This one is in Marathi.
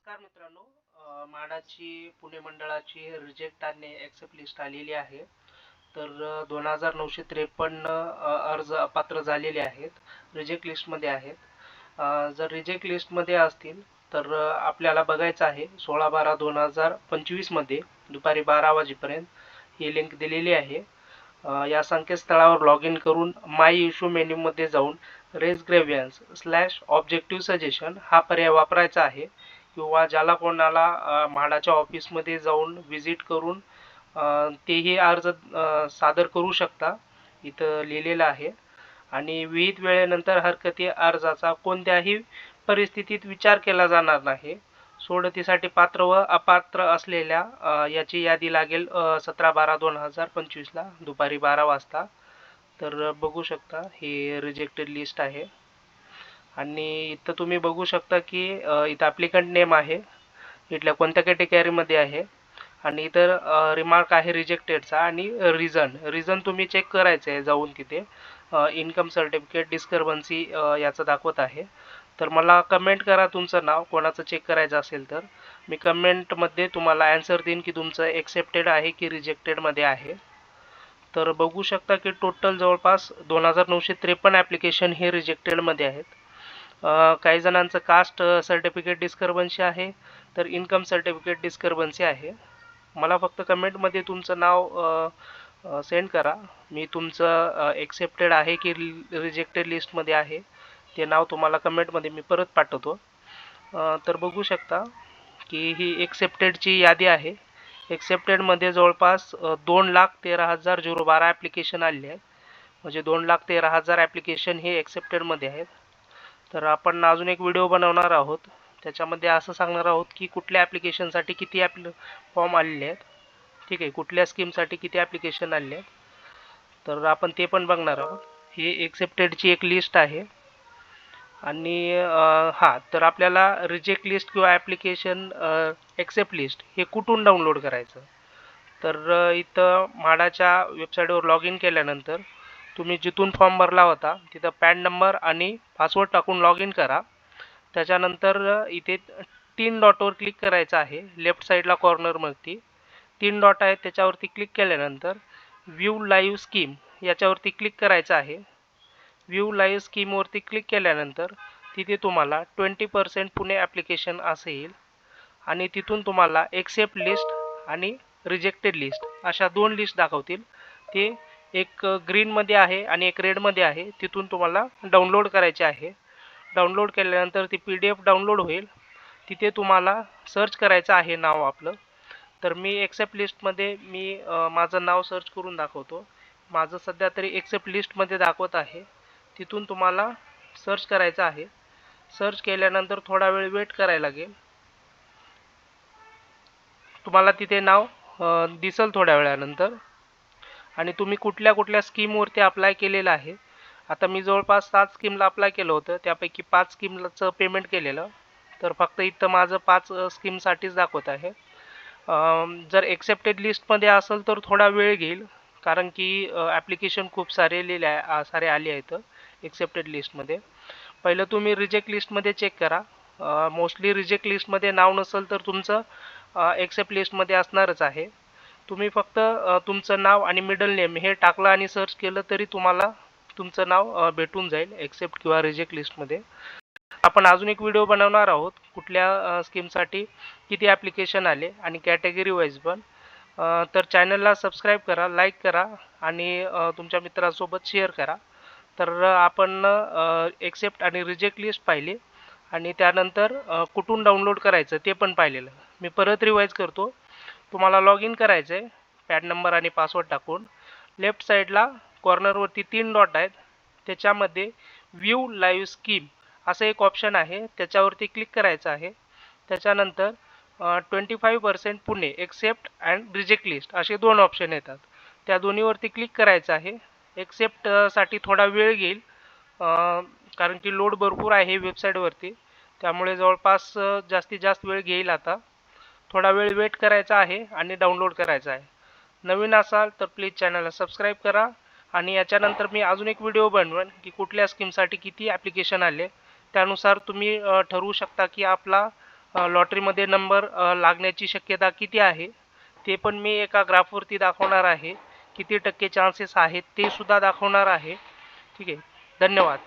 नमस्कार मित्रांनो. म्हाडाची पुणे मंडळाची रिजेक्ट आणि ॲक्सेप्ट लिस्ट आलेली आहे. तर 2953 अर्ज अपात्र झालेले आहेत, रिजेक्ट लिस्टमध्ये आहेत. जर रिजेक्ट लिस्टमध्ये असतील तर आपल्याला बघायचं आहे 16/12/2025 मध्ये दुपारी 12 वाजेपर्यंत ही लिंक दिलेली आहे. या संकेतस्थळावर लॉग इन करून माय इश्यू मेन्यूमध्ये जाऊन रेज ग्रेव्हियन्स / ऑब्जेक्टिव्ह सजेशन हा पर्याय वापरायचा आहे, किंवा ज्याला कोणाला म्हाडाच्या ऑफिसमध्ये जाऊन व्हिजिट करून तेही अर्ज सादर करू शकता, इथं लिहिलेलं आहे. आणि विहित वेळेनंतर हरकती अर्जाचा कोणत्याही परिस्थितीत विचार केला जाणार नाही. सोडतीसाठी पात्र व अपात्र असलेल्या याची यादी लागेल 17/12/2025 ला दुपारी 12 वाजता. तर बघू शकता ही रिजेक्टेड लिस्ट आहे. आणि इथं तुम्ही बघू शकता की इथं ॲप्लिकंट नेम आहे, इथल्या कोणत्या कॅटेगरीमध्ये आहे, आणि इतर रिमार्क आहे रिजेक्टेडचा, आणि रिझन तुम्ही चेक करायचं आहे जाऊन तिथे. इन्कम सर्टिफिकेट डिस्क्रिपन्सी याचं दाखवत आहे. तर मला कमेंट करा तुमचं नाव, कोणाचं चेक करायचं असेल तर मी कमेंटमध्ये तुम्हाला ॲन्सर देईन की तुमचं एक्सेप्टेड आहे की रिजेक्टेडमध्ये आहे. तर बघू शकता की टोटल जवळपास 2953 ॲप्लिकेशन हे रिजेक्टेडमध्ये आहेत. काही जणांचं कास्ट सर्टिफिकेट डिस्क्रिपन्सी आहे, तर इन्कम सर्टिफिकेट डिस्क्रिपन्सी आहे. मला फक्त कमेंटमध्ये तुमचं नाव सेंड करा, मी तुमचं एक्सेप्टेड आहे की रिजेक्टेड लिस्टमध्ये आहे ते नाव तुम्हाला कमेंटमध्ये मी परत पाठवतो. तर बघू शकता की ही एक्सेप्टेडची यादी आहे. एक्सेप्टेडमध्ये जवळपास 2,13,012 ॲप्लिकेशन आले आहेत, म्हणजे 2,13,000 ॲप्लिकेशन हे एक्सेप्टेडमध्ये आहेत. तर आपण अजून एक व्हिडिओ बनवणार आहोत, त्याच्यामध्ये असं सांगणार आहोत की कुठल्या ॲप्लिकेशनसाठी किती फॉर्म आलेले आहेत, ठीक आहे, कुठल्या स्कीमसाठी किती ॲप्लिकेशन आले आहेत, तर आपण ते पण बघणार आहोत. ही एक्सेप्टेडची एक लिस्ट आहे. आणि तर आपल्याला रिजेक्ट लिस्ट किंवा ॲप्लिकेशन एक्सेप्ट लिस्ट हे कुठून डाउनलोड करायचं, तर इथं म्हाडाच्या वेबसाईटवर लॉग इन केल्यानंतर तुम्ही जिथून फॉर्म भरला होता तिथं पॅन नंबर आणि पासवर्ड टाकून लॉग इन करा. त्याच्यानंतर इथे 3 डॉटवर क्लिक करायचं आहे. लेफ्ट साईडला कॉर्नरवरती 3 डॉट आहेत, त्याच्यावरती क्लिक केल्यानंतर व्ह्यू लाईव्ह स्कीम याच्यावरती क्लिक करायचं आहे. व्ह्यू लाईव्ह स्कीमवरती क्लिक केल्यानंतर तिथे तुम्हाला 20% पुणे ॲप्लिकेशन असं येईल, आणि तिथून तुम्हाला एक्सेप्ट लिस्ट आणि रिजेक्टेड लिस्ट अशा 2 लिस्ट दाखवतील. ते एक ग्रीनमध्ये आहे आणि एक रेडमध्ये आहे, तिथून तुम्हाला डाउनलोड करायचे आहे. डाउनलोड केल्यानंतर ती PDF डाउनलोड होईल. तिथे तुम्हाला सर्च करायचं आहे नाव आपलं. तर मी एक्सेप्ट लिस्टमध्ये माझं नाव सर्च करून दाखवतो. माझं सध्या तरी एक्सेप्ट लिस्टमध्ये दाखवत आहे. तिथून तुम्हाला सर्च करायचं आहे. सर्च केल्यानंतर थोडा वेळ वेट करायला लागेल. तुम्हाला तिथे नाव दिसेल थोड्या वेळानंतर. आणि तुम्ही कुठल्या कुठल्या स्कीमवरती अप्लाय केलेलं आहे. आता मी जवळपास 7 स्कीमला अप्लाय केलं होतं, त्यापैकी 5 स्कीमचं पेमेंट केलेलं. तर फक्त इथं माझं 5 स्कीमसाठीच दाखवत आहे. जर एक्सेप्टेड लिस्टमध्ये असेल तर थोडा वेळ घेईल, कारण की ॲप्लिकेशन खूप सारे आले आहेत एक्सेप्टेड लिस्टमध्ये. पहिलं तुम्ही रिजेक्ट लिस्टमध्ये चेक करा. मोस्टली रिजेक्ट लिस्टमध्ये नाव नसेल तर तुमचं एक्सेप्ट लिस्टमध्ये असणारच आहे. तुम्ही फक्त तुमचं नाव आणि मिडल नेम हे टाकलं आणि सर्च केलं तरी तुम्हाला तुमचं नाव भेटून जाईल एक्सेप्ट किंवा रिजेक्ट लिस्टमध्ये. आपण अजून एक व्हिडिओ बनवणार आहोत कुठल्या स्कीमसाठी किती ॲप्लिकेशन आले आणि कॅटेगरी वाईज पण. तर चॅनलला सबस्क्राईब करा, लाईक करा, आणि तुमच्या मित्रांसोबत शेअर करा. तर आपण एक्सेप्ट आणि रिजेक्ट लिस्ट पाहिली, आणि त्यानंतर कुठून डाउनलोड करायचं ते पण पाहिलेलं. मी परत रिवाईज करतो. तुम्हाला लॉग इन करायचं आहे पॅन नंबर आणि पासवर्ड टाकून. लेफ्ट साईडला कॉर्नरवरती 3 डॉट आहेत, त्याच्यामध्ये व्ह्यू लाईव्ह स्कीम असं एक ऑप्शन आहे, त्याच्यावरती क्लिक करायचं आहे. त्याच्यानंतर 25% Pune except and reject list असे 2 ऑप्शन येतात, त्या दोन्हीवरती क्लिक करायचं आहे. एक्सेप्टसाठी थोडा वेळ घेईल, कारण की लोड भरपूर आहे वेबसाईटवरती, त्यामुळे जवळपास जास्तीत जास्त वेळ घेईल. आता थोडा वेळ वेट करायचा आहे आणि डाउनलोड करायचा आहे. नवीन असाल तर प्लीज चॅनलला सबस्क्राईब करा. आणि याच्यानंतर मी अजून एक व्हिडिओ बनवेन की कुठल्या स्कीमसाठी किती ॲप्लिकेशन आले, त्यानुसार तुम्ही ठरवू शकता की आपला लॉटरीमध्ये नंबर लागण्याची शक्यता किती आहे ते पण मी एका ग्राफवरती दाखवणार आहे. किती टक्के चान्सेस आहेत ते सुद्धा दाखवणार आहे. ठीक आहे. धन्यवाद.